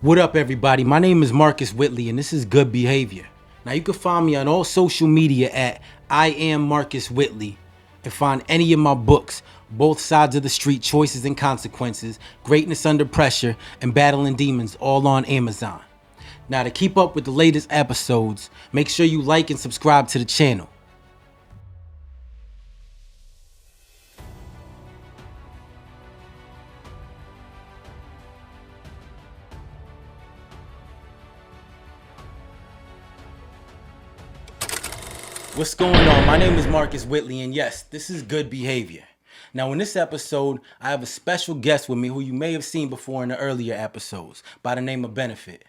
What up, everybody? My name is Marcus Whitley, and this is Good Behavior. Now, you can find me on all social media at I am Marcus Whitley, and find any of my books, Both Sides of the Street, Choices and Consequences, Greatness Under Pressure, and Battling Demons, all on Amazon. Now, to keep up with the latest episodes, make sure you like and subscribe to the channel. What's going on? My name is Marcus Whitley, and yes, this is Good Behavior. Now, in this episode, I have a special guest with me who you may have seen before in the earlier episodes by the name of Benefit.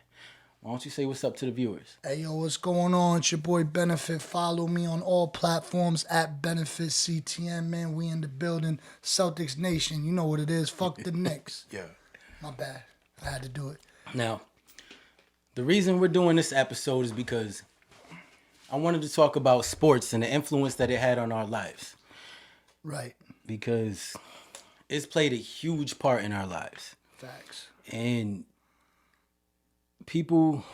Why don't you say what's up to the viewers? Hey, yo, what's going on? It's your boy Benefit. Follow me on all platforms at Benefit CTN, man. We in the building. Celtics Nation. You know what it is. Fuck the Knicks. Yeah. My bad. I had to do it. Now, the reason we're doing this episode is because I wanted to talk about sports and the influence that it had on our lives. Right. Because it's played a huge part in our lives. Facts. And people,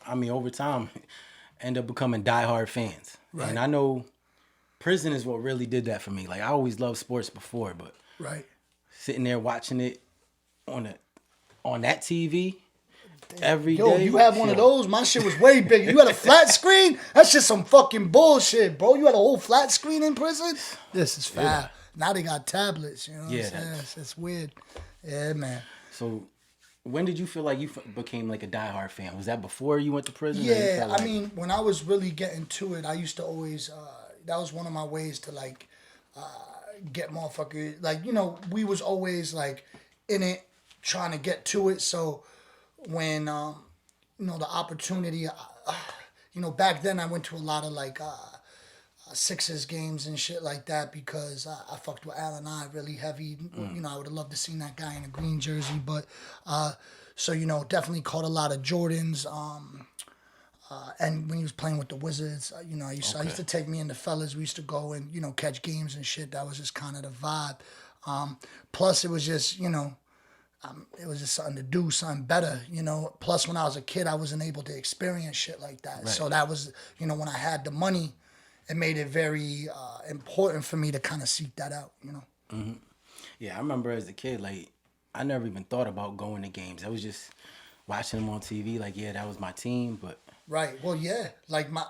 over time, end up becoming diehard fans. Right. And I know prison is what really did that for me. Like, I always loved sports before, but Right. sitting there watching it on that TV every Yo, day. you had one of those? My shit was way bigger. You had a flat screen? That's just some fucking bullshit, bro. You had a whole flat screen in prison? This is foul. Yeah. Now they got tablets, you know what Yeah, I'm saying? It's weird. Yeah, man. So, when did you feel like you became like a diehard fan? Was that before you went to prison? or you Yeah, felt like- I mean, when I was really getting to it, I used to always, that was one of my ways to like get motherfuckers, like, you know, we was always like in it, trying to get to it. So when, you know, the opportunity, you know, back then I went to a lot of like Sixers games and shit like that because I fucked with Allen I really heavy. You know, I would have loved to seen that guy in a green jersey, but so, you know, definitely caught a lot of Jordans. And when he was playing with the Wizards, you know, I used to take me and the fellas. We used to go and, you know, catch games and shit. That was just kind of the vibe. Plus, it was just, you know, it was just something to do, something better, you know. Plus, when I was a kid, I wasn't able to experience shit like that. Right. So that was, you know, when I had the money, it made it very important for me to kind of seek that out, you know. Mm-hmm. Yeah, I remember as a kid, like, I never even thought about going to games. I was just watching them on TV, like, yeah, that was my team, but... Right. Well, yeah. Like my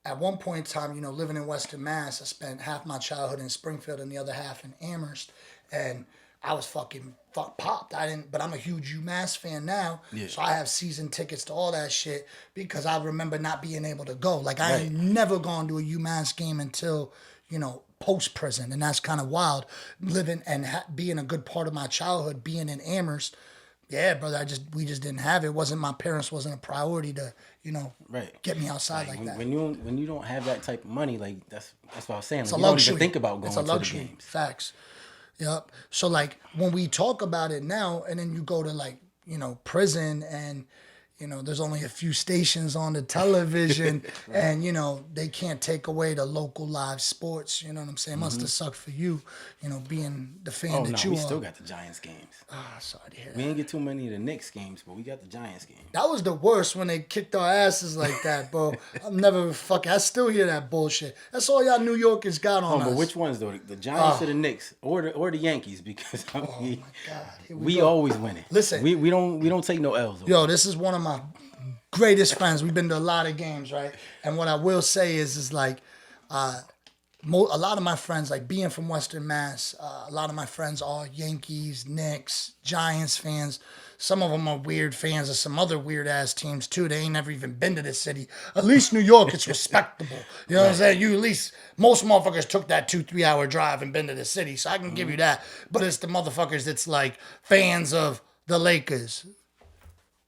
at one point in time, you know, living in Western Mass, I spent half my childhood in Springfield and the other half in Amherst, and I was fucking popped. But I'm a huge UMass fan now, so I have season tickets to all that shit because I remember not being able to go. Like I ain't never gone to a UMass game until, you know, post prison, and that's kind of wild. Living and being a good part of my childhood, being in Amherst. Yeah, brother, we just didn't have it. My parents wasn't a priority to, you know, get me outside like that. When you don't have that type of money, like that's what I was saying. Like, It's a you don't luxury. even think about going It's a to luxury. the games. Facts. Yep. So like when we talk about it now, and then you go to like, you know, prison, and you know, there's only a few stations on the television, and you know, they can't take away the local live sports. You know what I'm saying? Must have sucked for you, you know, being the fan that you we are. still got the Giants games. Sorry to hear We that. didn't get too many of the Knicks games, but we got the Giants game. That was the worst when they kicked our asses like that, bro. I still hear that bullshit. That's all y'all New Yorkers got on us. But which ones though? The Giants or the Knicks or the Yankees? Because Oh my God. Here we go. always winning. Listen. we don't take no L's. Yo, this is one of my greatest friends. We've been to a lot of games, right? And what I will say is like, a lot of my friends, like being from Western Mass, a lot of my friends are Yankees, Knicks, Giants fans. Some of them are weird fans of some other weird ass teams too. They ain't never even been to this city. At least New York, it's respectable. You know what I'm saying? You at least, most motherfuckers took that 2-3 hour drive and been to the city. So I can give you that. But it's the motherfuckers that's like fans of the Lakers.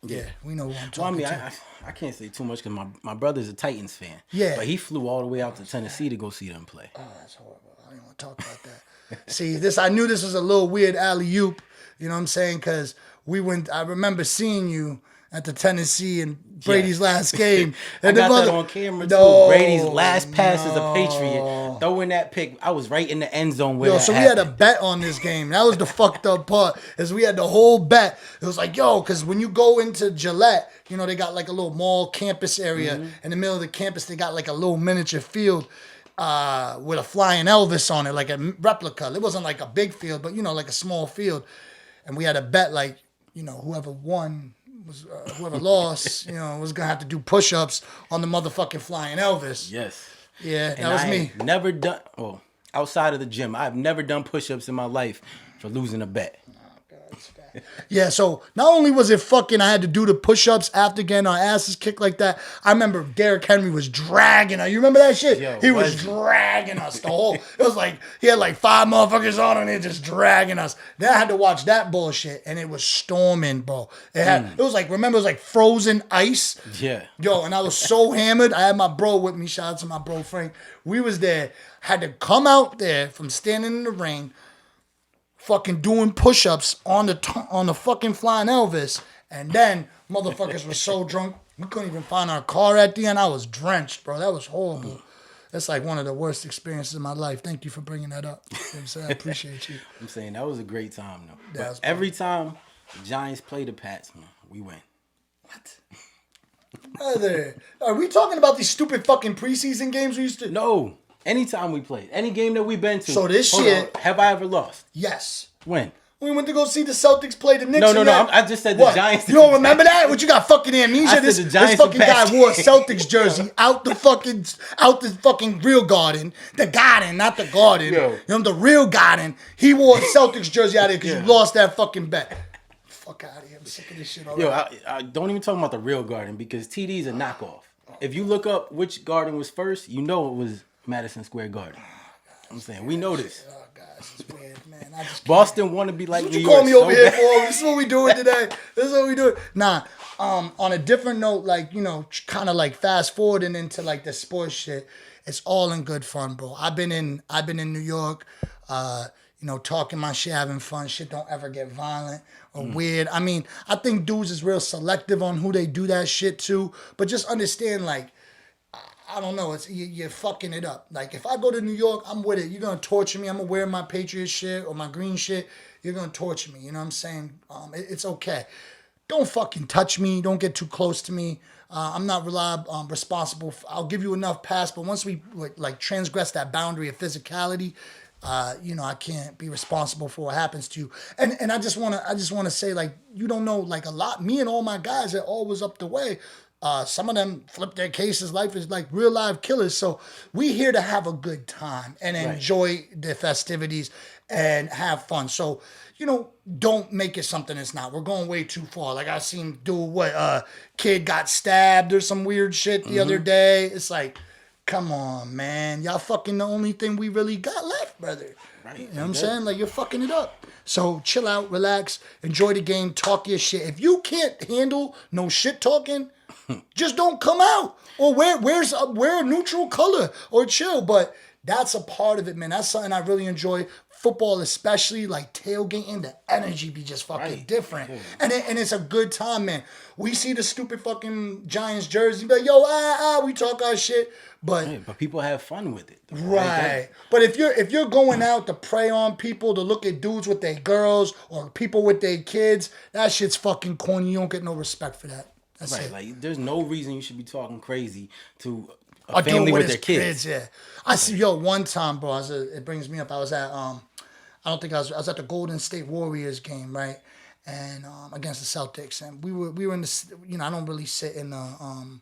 Yeah, we know what I'm Well, I talking mean, to. I can't say too much because my brother's a Titans fan. Yeah. But he flew all the way out to Tennessee to go see them play. Oh, that's horrible. I didn't want to talk about that. See, I knew this was a little weird alley-oop, you know what I'm saying? Because I remember seeing you, at the Tennessee and Brady's last game. I And got the that mother- on camera too. No, Brady's last pass as a no. Patriot, throwing that pick. I was right in the end zone where Yo, that so we happened. had a bet on this game. That was the fucked up part. Is we had the whole bet. It was like, yo, because when you go into Gillette, you know, they got like a little mall campus area. In the middle of the campus, they got like a little miniature field with a flying Elvis on it, like a replica. It wasn't like a big field, but, you know, like a small field. And we had a bet, like, you know, whoever won was whoever lost, you know, was gonna have to do push-ups on the motherfucking flying Elvis. Yes. Yeah, that And was I me. ain't never done. Oh, outside of the gym, I've never done push-ups in my life for losing a bet. Yeah, so not only was it fucking, I had to do the push-ups after getting our asses kicked like that. I remember Derrick Henry was dragging us. You remember that shit? Yo, he was was he? dragging us the whole. It was like he had like 5 motherfuckers on him and they just dragging us. Then I had to watch that bullshit and it was storming, bro. It was like, remember, it was like frozen ice. Yeah. Yo, and I was so hammered. I had my bro with me. Shout out to my bro Frank. We was there. Had to come out there from standing in the rain, fucking doing push-ups on the fucking flying Elvis, and then motherfuckers were so drunk we couldn't even find our car at the end. I was drenched, bro. That was horrible. That's like one of the worst experiences of my life. Thank you for bringing that up. You know what I'm saying? I appreciate you. I'm saying that was a great time though. That But was every time the Giants play the Pats, man, we win. What? Brother, are we talking about these stupid fucking preseason games we used to? No. Anytime we played, any game that we've been to. So this hold shit- on, have I ever lost? Yes. When? We went to go see the Celtics play the Knicks. No, and no. that. I just said the What? Giants. You don't remember that? What, you got fucking amnesia? I said This, the this Giants fucking and guy Pats. wore a Celtics jersey out the fucking real garden. The garden, not the garden. Yo. You know, the real garden. He wore a Celtics jersey out there because Yeah. you lost that fucking bet. Fuck out of here. I'm sick of this shit already. Yo, I don't even talk about the real Garden because TD's a knockoff. If you look up which Garden was first, you know it was Madison Square Garden. I'm saying we know this. Oh, guys, it's weird, man. I just can't. Boston want to be like What New you York. call me over so here bad. for? This is what we doing today. This is what we doing. Nah, on a different note, like, you know, kind of like fast forwarding into like the sports shit. It's all in good fun, bro. I've been in New York, you know, talking my shit, having fun. Shit don't ever get violent or weird. I mean, I think dudes is real selective on who they do that shit to, but just understand, like, I don't know. It's you're fucking it up. Like, if I go to New York, I'm with it. You're gonna torture me. I'm gonna wear my Patriot shit or my green shit. You're gonna torture me. You know what I'm saying? It's okay. Don't fucking touch me. Don't get too close to me. I'm not responsible. I'll give you enough pass, but once we like transgress that boundary of physicality, you know, I can't be responsible for what happens to you. And I just wanna say, like, you don't know, like, a lot. Me and all my guys are always up the way. Some of them flip their cases. Life is like real live killers. So we here to have a good time and enjoy the festivities and have fun. So, you know, don't make it something it's not. We're going way too far. Like, I seen kid got stabbed or some weird shit the other day. It's like, come on, man. Y'all fucking the only thing we really got left, brother. Right. You know what I'm saying? Like, you're fucking it up. So chill out, relax, enjoy the game, talk your shit. If you can't handle no shit talking, just don't come out or wear a neutral color or chill. But that's a part of it, man. That's something I really enjoy. Football, especially, like tailgating, the energy be just fucking different. Yeah. And it's a good time, man. We see the stupid fucking Giants jersey, be like, yo, we talk our shit. But Yeah, but people have fun with it. right. But if you're going out to prey on people, to look at dudes with their girls or people with their kids, that shit's fucking corny. You don't get no respect for that. That's Right, it. like there's no reason you should be talking crazy to a Or do it family with his their kids. Yeah. I see. One time, bro. It brings me up. I was at I was at the Golden State Warriors game, right, and against the Celtics, and we were in the, you know, I don't really sit in the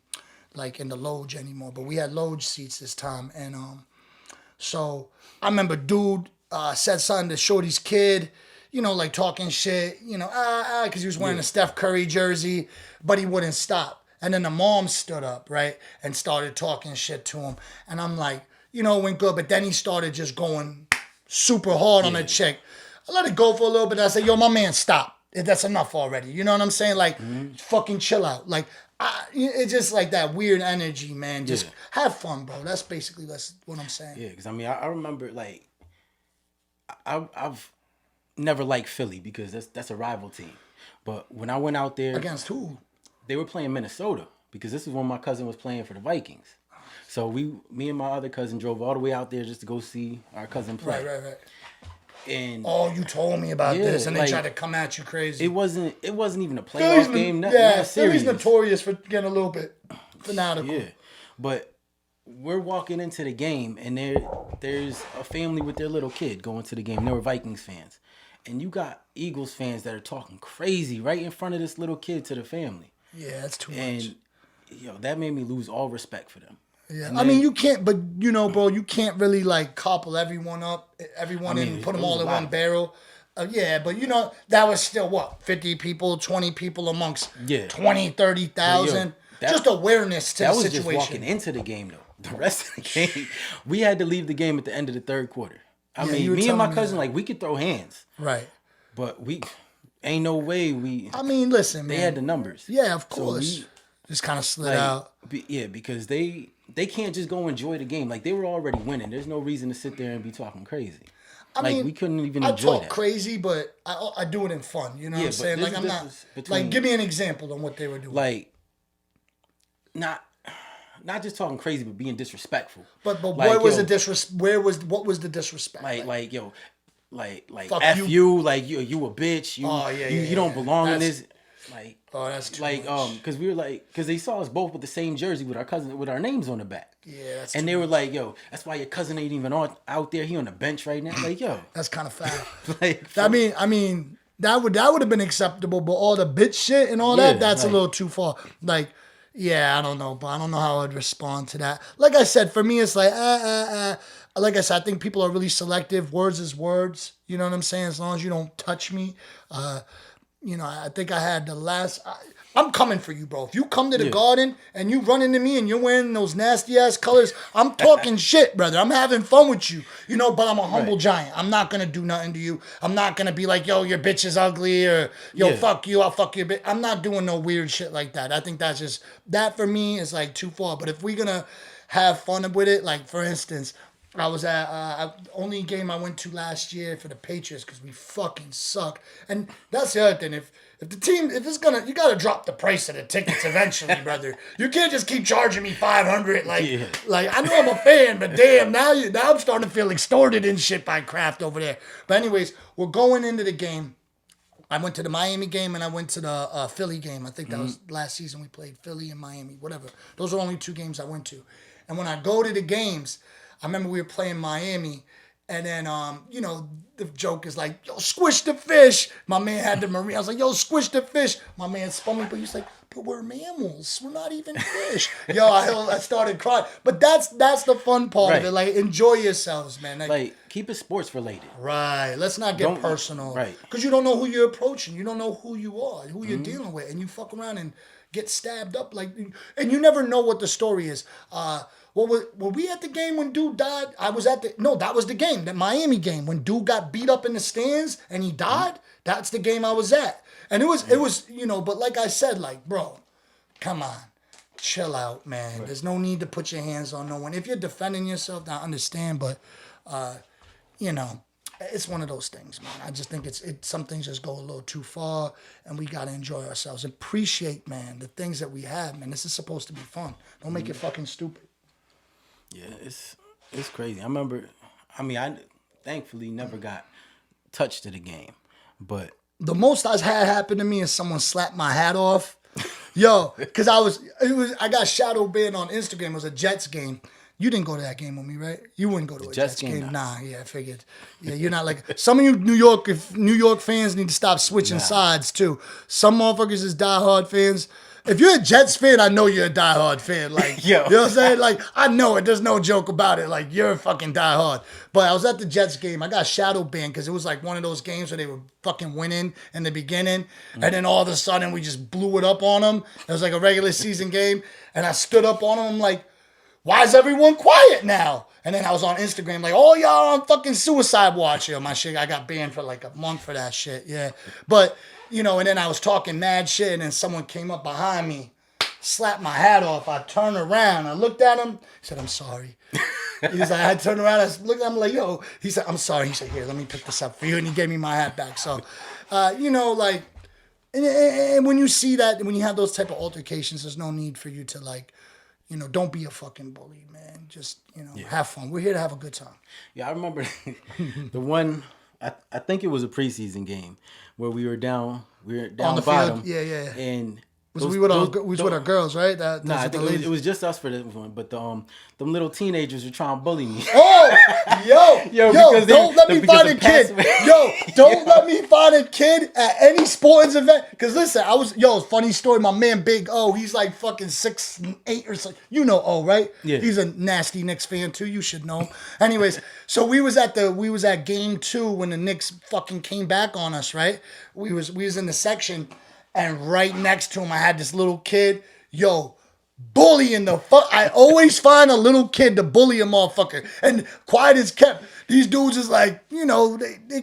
like in the loge anymore, but we had loge seats this time, and so I remember dude said something to Shorty's kid, you know, like talking shit, you know, because he was wearing a Steph Curry jersey, but he wouldn't stop. And then the mom stood up, right, and started talking shit to him. And I'm like, you know, it went good, but then he started just going super hard on the chick. I let it go for a little bit. I said, yo, my man, stop. That's enough already. You know what I'm saying? Like, fucking chill out. Like, it's just like that weird energy, man. Just have fun, bro. That's what I'm saying. Yeah, because I mean, I remember, like, I've never liked Philly because that's a rival team. But when I went out there, Against who? they were playing Minnesota because this is when my cousin was playing for the Vikings. So me and my other cousin drove all the way out there just to go see our cousin play. Right. And you told me about this, and they like, tried to come at you crazy. It wasn't even a playoff game. Not serious. Philly's notorious for getting a little bit fanatical. Yeah, but we're walking into the game, and there's a family with their little kid going to the game. They were Vikings fans, and you got Eagles fans that are talking crazy right in front of this little kid to the family. Yeah, that's too much. And that made me lose all respect for them. Yeah, I mean, you can't, but bro, you can't really like couple everyone and put them all in one barrel. Yeah, but that was still what, 50 people, 20 people amongst 20, 30,000. Just awareness to the situation. That was just walking into the game, though. The rest of the game, we had to leave the game at the end of the third quarter. I mean, me and my cousin, like, we could throw hands. Right. But ain't no way I mean, listen, man. They had the numbers. Yeah, of course. So just kind of slid out. Because they can't just go enjoy the game. Like, they were already winning. There's no reason to sit there and be talking crazy. I mean, we couldn't even enjoy that. I talk crazy, but I do it in fun. You know what I'm saying? Like, I'm not... Like, give me an example on what they were doing. Like, not just talking crazy, but being disrespectful. But like, what was the disrespect? Like F you, like you a bitch. You don't belong in this. Like, that's too much. Because they saw us both with the same jersey with our cousin with our names on the back. Yeah, that's and too they were much. Like, yo, that's why your cousin ain't even out there. He on the bench right now. Like, yo, that's kind of foul. I mean, that would have been acceptable, but all the bitch shit and all that's a little too far. Like, yeah, I don't know, but I don't know how I'd respond to that. Like I said, for me, it's like, like I said, I think people are really selective. Words is words. You know what I'm saying? As long as you don't touch me. I think I had the last... I'm coming for you, bro. If you come to the garden and you run into me and you're wearing those nasty-ass colors, I'm talking shit, brother. I'm having fun with you. But I'm a humble giant. I'm not going to do nothing to you. I'm not going to be like, yo, your bitch is ugly, or, yo, fuck you, I'll fuck your bitch. I'm not doing no weird shit like that. I think that's just... That, for me, is, like, too far. But if we're going to have fun with it, like, for instance... I was at only game I went to last year for the Patriots because we fucking suck. And that's the other thing. If you gotta drop the price of the tickets eventually, brother. You can't just keep charging me $500. Like I know I'm a fan, but damn, now I'm starting to feel extorted and shit by Kraft over there. But anyways, we're going into the game. I went to the Miami game and I went to the Philly game. I think that was last season we played Philly and Miami, whatever. Those are only two games I went to. And when I go to the games, I remember we were playing Miami, and then, the joke is like, yo, squish the fish. My man had the Marine. I was like, yo, squish the fish. My man spun me, but he's like, but we're mammals. We're not even fish. Yo, I started crying. But that's the fun part of it. Like, enjoy yourselves, man. Like, keep it sports related. Right. Let's not get personal. Right. Because you don't know who you're approaching. You don't know who you are, who you're dealing with. And you fuck around and get stabbed up. And you never know what the story is. Were we at the game when dude died? That was the game, that Miami game, when dude got beat up in the stands and he died. That's the game I was at. And it was, but like I said, like, bro, come on, chill out, man. Right. There's no need to put your hands on no one. If you're defending yourself, I understand, but, it's one of those things, man. I just think some things just go a little too far, and we got to enjoy ourselves. Appreciate, man, the things that we have, man. This is supposed to be fun. Don't make it fucking stupid. Yeah, it's crazy. I thankfully never got touched at a game, but the most I've had happen to me is someone slapped my hat off. Yo, because I got shadow banned on Instagram. It was a Jets game. You didn't go to that game with me, right? You wouldn't go to a Jets game. Nah, yeah, I figured. Yeah, you're not like some of you New York fans need to stop switching sides too. Some motherfuckers is diehard fans. If you're a Jets fan, I know you're a diehard fan. Like, you know what I'm saying? Like, I know it. There's no joke about it. Like, you're a fucking diehard. But I was at the Jets game. I got shadow banned because it was like one of those games where they were fucking winning in the beginning. And then all of a sudden, we just blew it up on them. It was like a regular season game. And I stood up on them. I'm like, why is everyone quiet now? And then I was on Instagram like, oh, y'all on fucking suicide watch. Yo, my shit, I got banned for like a month for that shit. Yeah. But, and then I was talking mad shit, and then someone came up behind me, slapped my hat off. I turned around. I looked at him. He said, I'm sorry. He's like, I turned around. I looked at him like, yo. He said, I'm sorry. He said, here, let me pick this up for you. And he gave me my hat back. So, And when you see that, when you have those type of altercations, there's no need for you to like, don't be a fucking bully, man. Just have fun. We're here to have a good time. Yeah, I remember the one. I think it was a preseason game where we were down On the bottom. field, yeah. And we was with our girls, right? I think it was just us for this one. But them little teenagers were trying to bully me. Oh, yo, don't let me find a kid. Yo, don't let me find a kid at any sports event. Because listen, funny story. My man Big O, he's like fucking 6'8" or something. You know O, right? Yeah. He's a nasty Knicks fan too. You should know him. Anyways, so we was at game 2 when the Knicks fucking came back on us, right? We was in the section. And right next to him, I had this little kid. Yo, bullying the fuck. I always find a little kid to bully a motherfucker. And quiet as kept. These dudes is like, they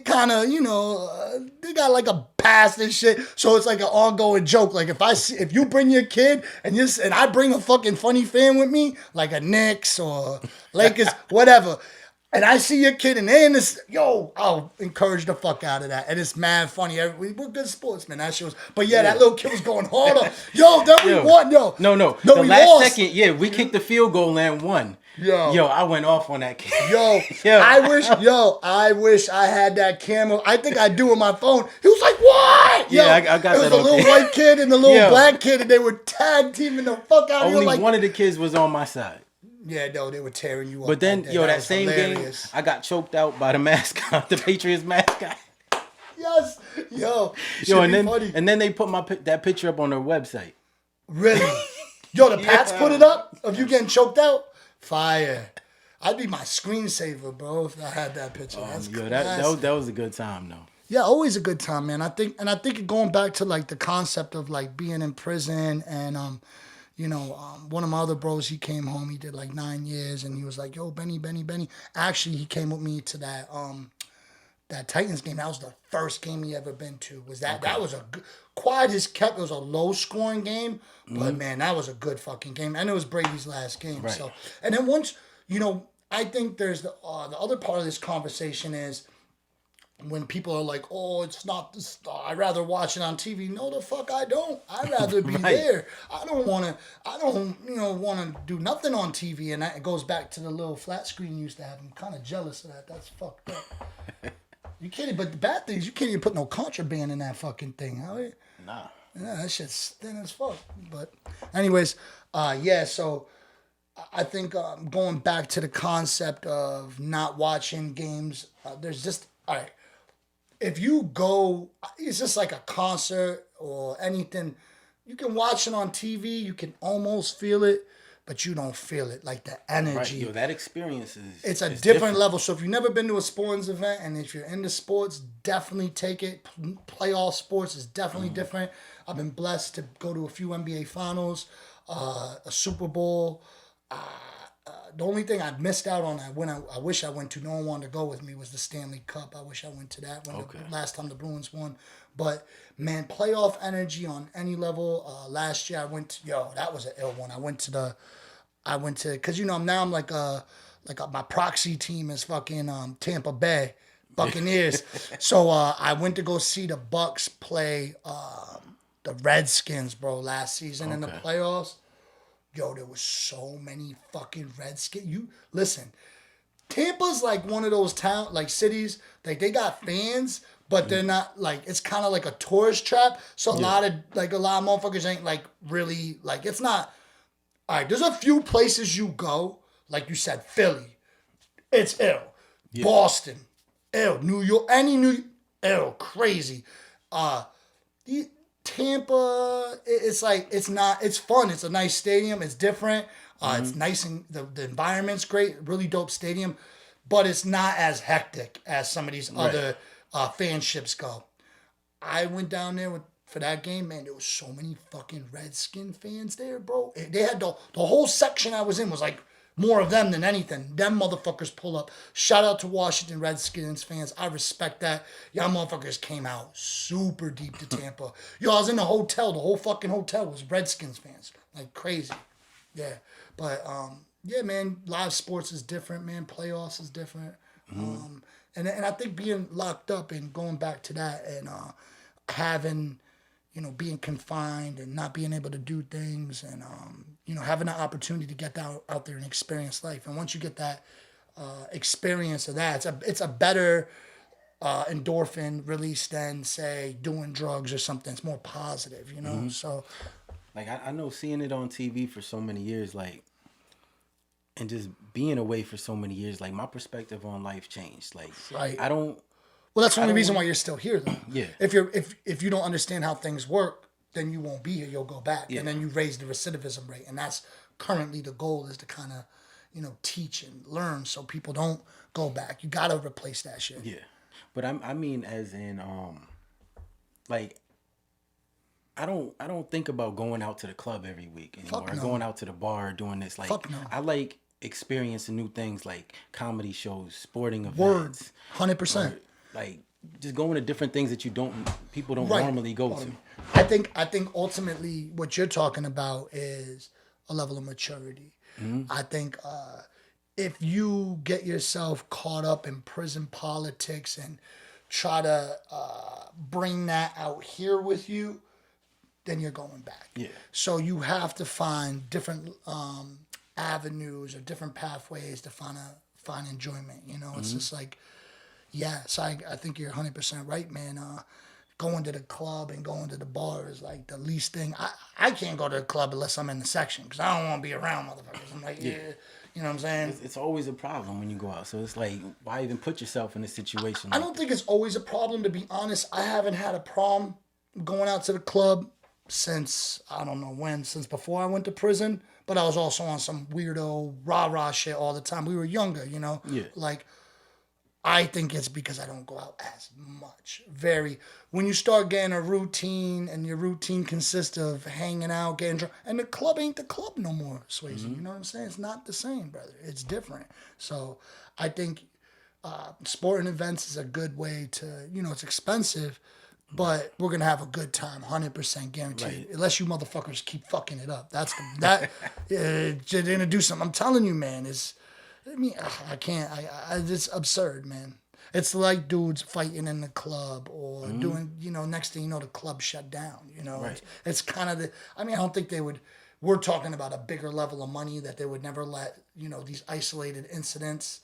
kind of, they got like a past and shit. So it's like an ongoing joke. Like if you bring your kid and I bring a fucking funny fan with me, like a Knicks or Lakers, whatever. And I see your kid and they in this, I'll encourage the fuck out of that. And it's mad funny. We're good sportsmen. That shit was, but yeah, that little kid was going harder. We won, No. The we last lost. second, we kicked the field goal and won. Yo, I went off on that kid. I wish I had that camera. I think I do on my phone. He was like, what? I got that. It was the little white kid and the little black kid, and they were tag teaming the fuck out of you. Only one of the kids was on my side. Yeah, no, they were tearing you up. But then, that same hilarious game, I got choked out by the mascot, the Patriots mascot. Yes, and then they put that picture up on their website. Really? The Pats put it up of you getting choked out. Fire. I'd be my screensaver, bro, if I had that picture. That's that was a good time, though. Yeah, always a good time, man. I think going back to like the concept of like being in prison and one of my other bros, he came home, he did like 9 years, and he was like, yo, Benny. Actually, he came with me to that Titans game. That was the first game he ever been to. That was a good, quiet as kept. It was a low scoring game, but man, that was a good fucking game. And it was Brady's last game. Right. So, and then once, I think there's the other part of this conversation is, when people are like, oh, it's not the star, I'd rather watch it on TV. No, the fuck I don't. I'd rather be there. I don't want to do nothing on TV. And it goes back to the little flat screen you used to have. I'm kind of jealous of that. That's fucked up. You can't, but the bad thing is you can't even put no contraband in that fucking thing. Nah. Yeah, that shit's thin as fuck. But anyways, so I think going back to the concept of not watching games, there's just, all right, if you go, it's just like a concert or anything, you can watch it on TV, you can almost feel it, but you don't feel it, like the energy. Right, that experience is it's a different level. So if you've never been to a sports event, and if you're into sports, definitely take it. Playoff sports is definitely different. I've been blessed to go to a few NBA finals, a Super Bowl. The only thing I missed out on, I wish I went to, no one wanted to go with me, was the Stanley Cup. I wish I went to that when the last time the Bruins won. But, man, playoff energy on any level. Last year I went to, that was an ill one. I went to, because, now I'm like my proxy team is fucking Tampa Bay Buccaneers. So I went to go see the Bucks play the Redskins, bro, last season in the playoffs. Yo, there was so many fucking Redskins. You listen, Tampa's like one of those cities. Like they got fans, but they're not like, it's kind of like a tourist trap. So a lot of motherfuckers ain't like really like, it's not. All right, there's a few places you go, like you said, Philly, it's ill. Yeah. Boston, ill. New York, ill, crazy. Tampa, it's like, it's fun. It's a nice stadium. It's different. It's nice and the environment's great. Really dope stadium. But it's not as hectic as some of these other fanships go. I went down there for that game, man. There was so many fucking Redskin fans there, bro. They had the whole section I was in was like more of them than anything. Them motherfuckers pull up. Shout out to Washington Redskins fans. I respect that. Y'all motherfuckers came out super deep to Tampa. Yo, I was in the hotel. The whole fucking hotel was Redskins fans. Like crazy. Yeah. But, yeah, man, live sports is different, man. Playoffs is different. And I think being locked up and going back to that and having, being confined and not being able to do things, and having the opportunity to get out there and experience life. And once you get that experience of that, it's a better endorphin release than, say, doing drugs or something. It's more positive, So, like I know seeing it on TV for so many years, like, and just being away for so many years, like my perspective on life changed. Like, right. I don't. Well, that's the only reason why you're still here, though. Yeah. If you don't understand how things work, then you won't be here. You'll go back, Yeah. and then you raise the recidivism rate, and that's currently the goal, is to kind of, teach and learn so people don't go back. You gotta replace that shit. Yeah, but I mean, as in, like, I don't think about going out to the club every week anymore. Fuck Or no. going out to the bar, doing this. Like, Fuck no. I like experiencing new things, like comedy shows, sporting events. Word, or, 100%. like, just going to different things that people don't Right. normally go to. I think ultimately what you're talking about is a level of maturity. I think if you get yourself caught up in prison politics and try to bring that out here with you, then you're going back. Yeah. So you have to find different avenues or different pathways to find enjoyment. It's just like, yeah. So I think you're 100% right, man. Going to the club and going to the bar is like the least thing. I can't go to the club unless I'm in the section, because I don't want to be around motherfuckers. I'm like, yeah. You know what I'm saying? It's always a problem when you go out. So it's like, why even put yourself in a situation? I don't think it's always a problem, to be honest. I haven't had a problem going out to the club since, I don't know when, since before I went to prison. But I was also on some weirdo rah-rah shit all the time. We were younger, Yeah. Like, I think it's because I don't go out as much. When you start getting a routine, and your routine consists of hanging out, getting drunk, and the club ain't the club no more, Swayze. You know what I'm saying? It's not the same, brother. It's different. So I think sporting events is a good way to, it's expensive, but we're going to have a good time, 100% guaranteed. Right. Unless you motherfuckers keep fucking it up. They're going to do something. I'm telling you, man, I can't. It's absurd, man. It's like dudes fighting in the club or doing, next thing you know, the club shut down. Right. It's kind of I don't think they would. We're talking about a bigger level of money that they would never let, these isolated incidents,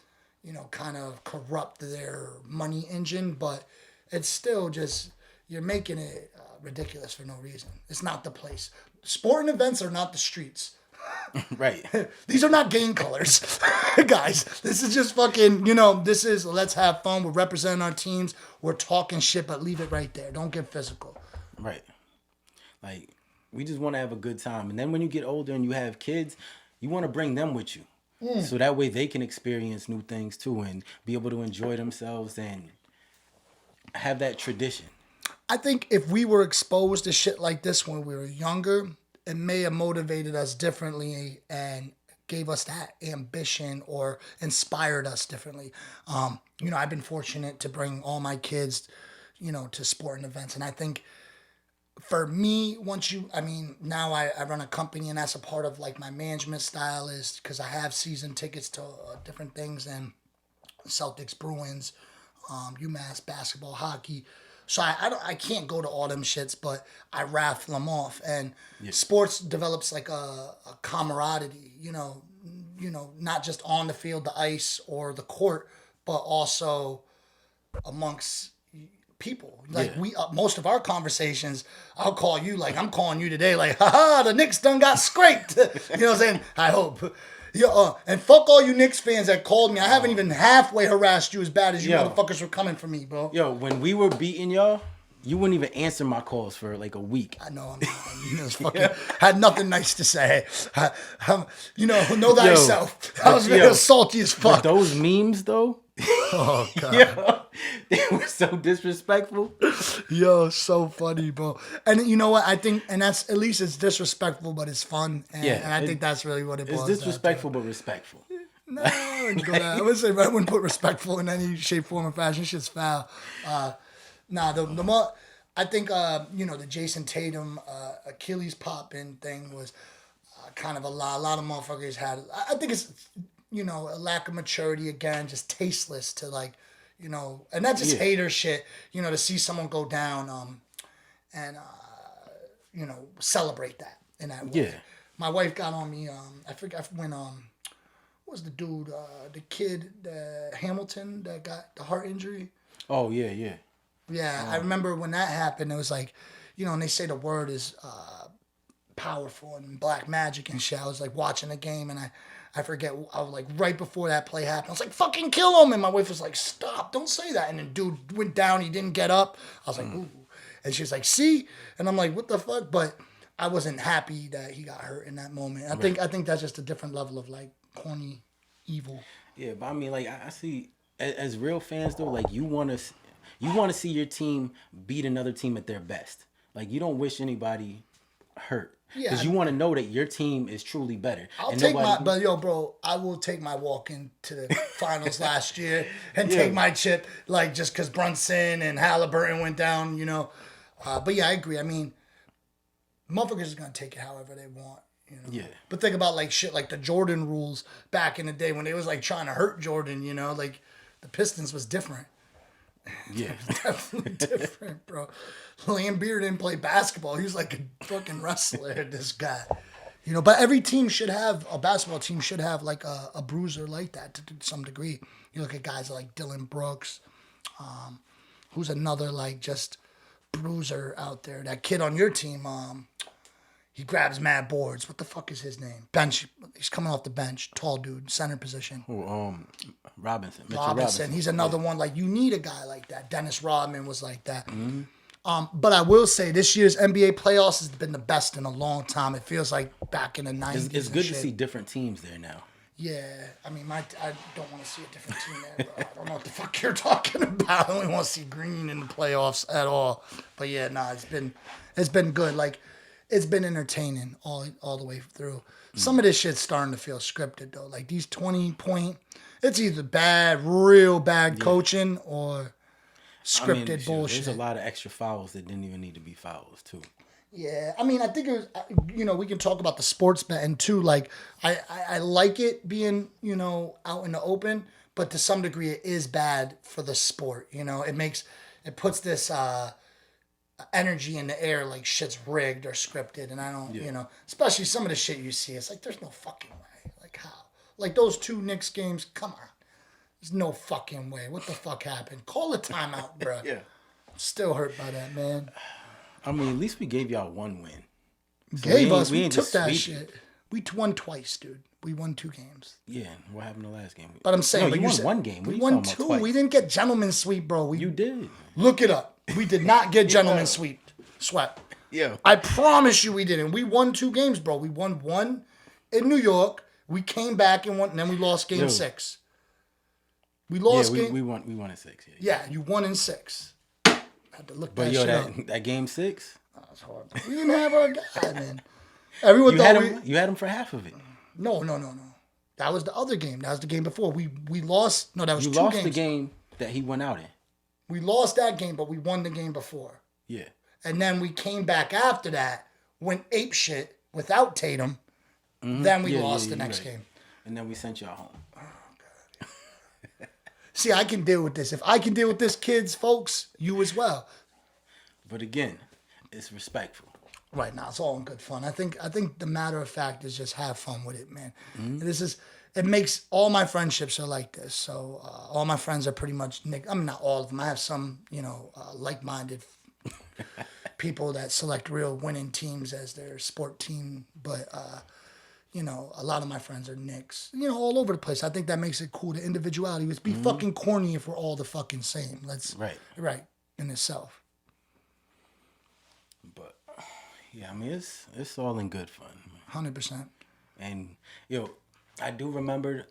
kind of corrupt their money engine. But it's still just, you're making it ridiculous for no reason. It's not the place. Sporting events are not the streets. Right. These are not game colors, guys. This is just fucking, this is, let's have fun. We're representing our teams. We're talking shit, but leave it right there. Don't get physical. Right. Like, we just want to have a good time. And then when you get older and you have kids, you want to bring them with you. So that way they can experience new things too and be able to enjoy themselves and have that tradition. I think if we were exposed to shit like this when we were younger, it may have motivated us differently and gave us that ambition or inspired us differently. I've been fortunate to bring all my kids, to sporting events. And I think for me, now I run a company, and that's a part of like my management style, is because I have season tickets to different things, and Celtics, Bruins, UMass basketball, hockey. So I can't go to all them shits, but I raffle them off. And sports develops like a camaraderie, not just on the field, the ice, or the court, but also amongst people. Like most of our conversations, I'll call you, like I'm calling you today, like, haha, the Knicks done got scraped. You know what I'm saying? I hope. Yeah, and fuck all you Knicks fans that called me. I haven't even halfway harassed you as bad as you motherfuckers were coming for me, bro. Yo, when we were beating y'all, you wouldn't even answer my calls for like a week. I know. Had nothing nice to say. Know thyself. I was very salty as fuck. But those memes, though, oh, God. They were so disrespectful. Yo, so funny, bro. And you know what? I think, and that's, at least it's disrespectful, but it's fun. And, and I think that's really what it was. It's disrespectful, but respectful. No, I wouldn't go that. I wouldn't put respectful in any shape, form, or fashion. Shit's foul. The more, I think, the Jason Tatum Achilles popping thing was kind of a lot of motherfuckers had. I think it's, a lack of maturity again, just tasteless to like, and that's just hater shit, to see someone go down. And celebrate that in that way. Yeah. My wife got on me. I forgot when what was the dude, the kid, Hamilton, that got the heart injury. Oh yeah. Yeah, I remember when that happened. It was like, and they say the word is powerful and black magic and shit. I was like watching the game and I forget. I was like right before that play happened. I was like, "Fucking kill him!" And my wife was like, "Stop! Don't say that." And then dude went down. He didn't get up. I was like, "Ooh," and she was like, "See?" And I'm like, "What the fuck?" But I wasn't happy that he got hurt in that moment. I think that's just a different level of like corny evil. Yeah, but I mean, like I see as real fans though, like you want to see your team beat another team at their best. Like you don't wish anybody hurt. Because you want to know that your team is truly better. But yo, bro, I will take my walk into the finals last year and take my chip, like just because Brunson and Halliburton went down, But yeah, I agree. I mean, motherfuckers are gonna take it however they want, Yeah. But think about like shit like the Jordan rules back in the day when they was like trying to hurt Jordan, like the Pistons was different. Yeah. Definitely different, bro. Lambeer didn't play basketball. He was like a fucking wrestler, this guy. But every team should have, a basketball team should have like a bruiser like that to some degree. You look at guys like Dylan Brooks, who's another like just bruiser out there. That kid on your team, he grabs mad boards. What the fuck is his name? Bench. He's coming off the bench. Tall dude, center position. Robinson. Mitchell Robinson. He's another one. Like you need a guy like that. Dennis Rodman was like that. But I will say this year's NBA playoffs has been the best in a long time. It feels like back in the 90s. It's good to see different teams there now. Yeah, I mean, I don't want to see a different team there, bro. I don't know what the fuck you're talking about. I only want to see Green in the playoffs at all. But yeah, it's been good. Like, it's been entertaining all the way through. Some of this shit's starting to feel scripted though. Like these 20-point, it's either real bad coaching or scripted bullshit. There's a lot of extra fouls that didn't even need to be fouls too. Yeah, I mean, I think it was, we can talk about the sports betting too. Like, I like it being, out in the open, but to some degree it is bad for the sport. It puts this energy in the air like shit's rigged or scripted, and I don't, especially some of the shit you see. It's like, there's no fucking way. Like, how? Like, those 2 Knicks games, come on. There's no fucking way. What the fuck happened? Call a timeout, bro. Yeah. I'm still hurt by that, man. I mean, at least we gave y'all one win. So we took that shit. We won twice, dude. We won 2 games. Yeah, what happened the last game? But I'm saying, you won one game. We won 2. We didn't get gentleman's sweep, bro. You did. Look it up. We did not get gentleman's swept. Yeah. I promise you we didn't. We won 2 games, bro. We won 1 in New York. We came back and won, and then we lost game 6. We lost game. We won in 6. Yeah, you won in 6. I had to look that shit up. That game 6? That was hard. We didn't have our guy, man. Everyone thought you had him for half of it. No. That was the other game. That was the game before. We lost. No, that was 2 games. You lost the game that he went out in. We lost that game, but we won the game before. Yeah. And then we came back after that, went ape shit without Tatum. Mm-hmm. Then we lost the next game. And then we sent y'all home. Oh, God. See, I can deal with this. If I can deal with this, kids, folks, you as well. But again, it's respectful. Right now, it's all in good fun. I think the matter of fact is just have fun with it, man. Mm-hmm. It makes all my friendships are like this. So all my friends are pretty much Nick. I mean, not all of them. I have some, like-minded people that select real winning teams as their sport team. But a lot of my friends are Knicks. All over the place. I think that makes it cool. The individuality would be fucking corny if we're all the fucking same. Right in itself. But yeah, I mean it's all in good fun. 100%. And I do remember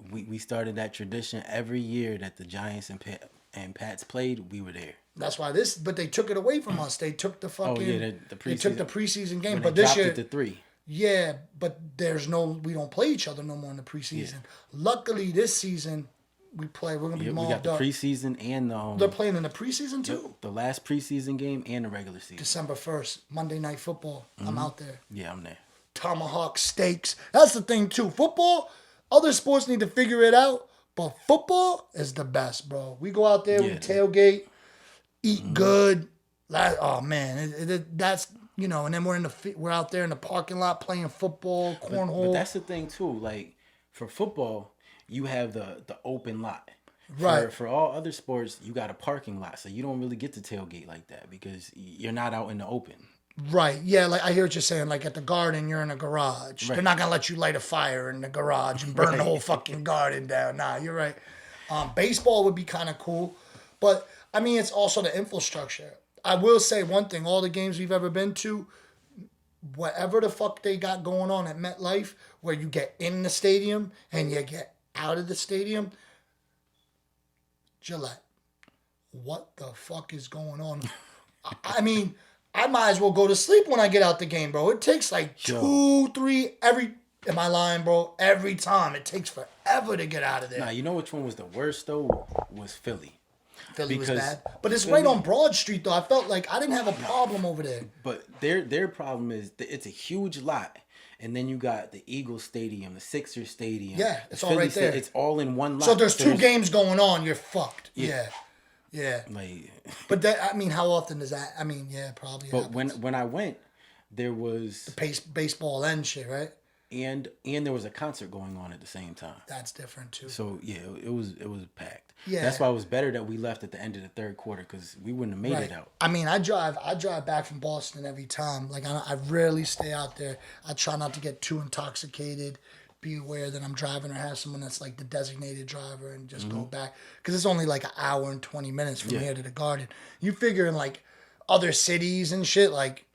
we started that tradition every year that the Giants and Pats played. We were there. That's why but they took it away from us. They took the fucking. They took the preseason game, but this year it to 3. Yeah, but we don't play each other no more in the preseason. Yeah. Luckily, this season we're gonna be mobbed up. We got the preseason and the. They're playing in the preseason too. The last preseason game and the regular season. December 1st, Monday Night Football. Mm-hmm. I'm out there. Yeah, I'm there. Tomahawk steaks. That's the thing too. Football. Other sports need to figure it out, but football is the best, bro. We go out there, we tailgate, eat good. Oh man, that's you know, and then we're out there in the parking lot playing football, cornhole. But that's the thing too. Like for football, you have the open lot. Right. For all other sports, you got a parking lot, so you don't really get to tailgate like that because you're not out in the open. Right. Yeah, like I hear what you're saying. Like at the garden, you're in a garage. Right. They're not gonna let you light a fire in the garage and burn the Right. whole fucking garden down. Nah, you're right. Baseball would be kind of cool, but I mean, it's also the infrastructure. I will say one thing: all the games we've ever been to, whatever the fuck they got going on at MetLife, where you get in the stadium and you get out of the stadium, Gillette, what the fuck is going on? I mean, I might as well go to sleep when I get out the game, bro. It takes like 2, 3 every. Am I lying, bro? Every time. It takes forever to get out of there. Nah, you know which one was the worst though? Was Philly. Philly was because bad. But it's Philly- right on Broad Street, though. I felt like I didn't have a problem over there. But their problem is that it's a huge lot, and then you got the Eagles Stadium, the Sixers Stadium. Yeah, it's the all right Sta- there. It's all in one lot. So there's 2 games going on. You're fucked. Yeah. Yeah. Like, But that, I mean, how often does that? I mean, yeah, probably. but happens. when I went, there was Baseball and shit, right? and there was a concert going on at the same time. That's different too. So yeah, it was packed. Yeah. That's why it was better that we left at the end of the third quarter because we wouldn't have made Right. it out. I mean, I drive back from Boston every time. Like I rarely stay out there. I try not to get too intoxicated. Be aware that I'm driving or have someone that's like the designated driver and just go back because it's only like an hour and 20 minutes from here to the Garden. You figure in like other cities and shit, like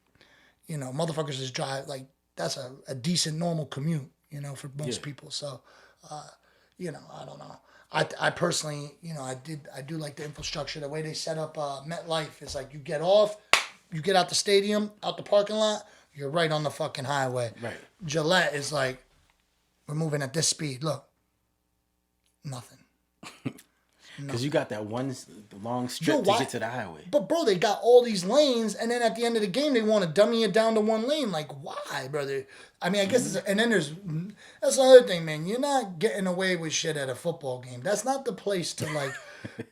you know, motherfuckers just drive like that's a decent normal commute, you know, for most people. So, you know, I don't know. I personally, you know, I do like the infrastructure. The way they set up MetLife is like you get off, you get out the stadium, out the parking lot, you're right on the fucking highway. Right. Gillette is like, we're moving at this speed. Look, nothing. Because you got that one long strip to get to the highway. But bro, they got all these lanes, and then at the end of the game, they want to dummy it down to one lane. Like, why, brother? I mean, I guess and then that's the other thing, man. You're not getting away with shit at a football game. That's not the place to like,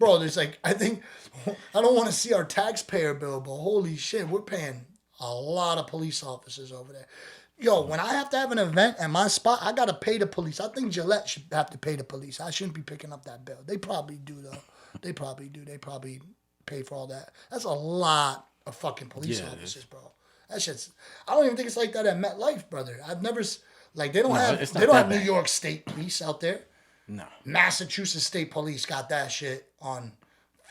bro. There's like, I don't want to see our taxpayer bill, but holy shit, we're paying a lot of police officers over there. Yo, when I have to have an event at my spot, I gotta pay the police. I think Gillette should have to pay the police. I shouldn't be picking up that bill. They probably do though. They probably do. They probably pay for all that. That's a lot of fucking police officers, bro. That shit's. I don't even think it's like that at MetLife, brother. I've never like they don't it's not they don't that have New bad. York State Police out there. No. Massachusetts State Police got that shit on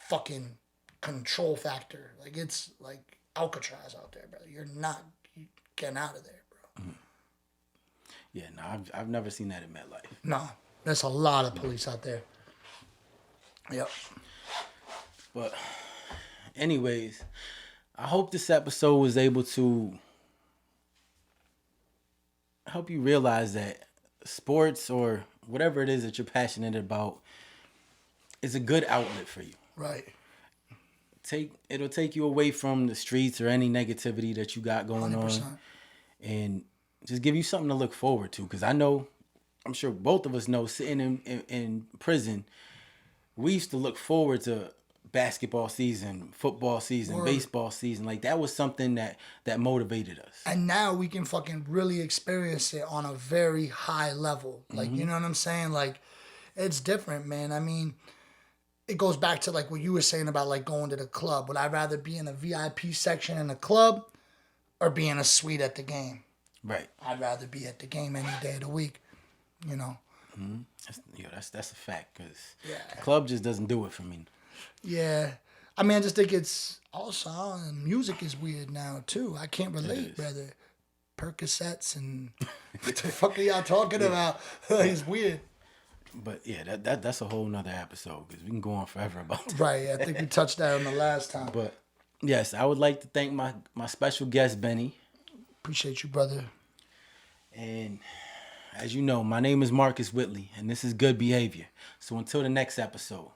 fucking control factor. Like it's like Alcatraz out there, brother. You're not getting out of there. Yeah, no, I've never seen that in MetLife. No, there's a lot of police out there. Yep. But anyways, I hope this episode was able to help you realize that sports or whatever it is that you're passionate about is a good outlet for you. Right. It'll take you away from the streets or any negativity that you got going 100%. on, and just give you something to look forward to. Because I'm sure both of us know, sitting in prison, we used to look forward to basketball season, football season, Word. baseball season. Like that was something that motivated us. And now we can fucking really experience it on a very high level. Like, you know what I'm saying? Like, it's different, man. I mean, it goes back to like what you were saying about like going to the club. Would I rather be in a VIP section in a club or be in a suite at the game? Right. I'd rather be at the game any day of the week, you know. That's a fact. Because Yeah. the club just doesn't do it for me. Yeah. I mean, I just think it's also music is weird now too. I can't relate, brother. Percocets and what the fuck are y'all talking about? It's weird. But yeah, that's a whole nother episode because we can go on forever about that. Right. I think we touched that on the last time. But yes, I would like to thank my special guest, Benny. Appreciate you, brother. And as you know, my name is Marcus Whitley, and this is Good Behavior. So until the next episode.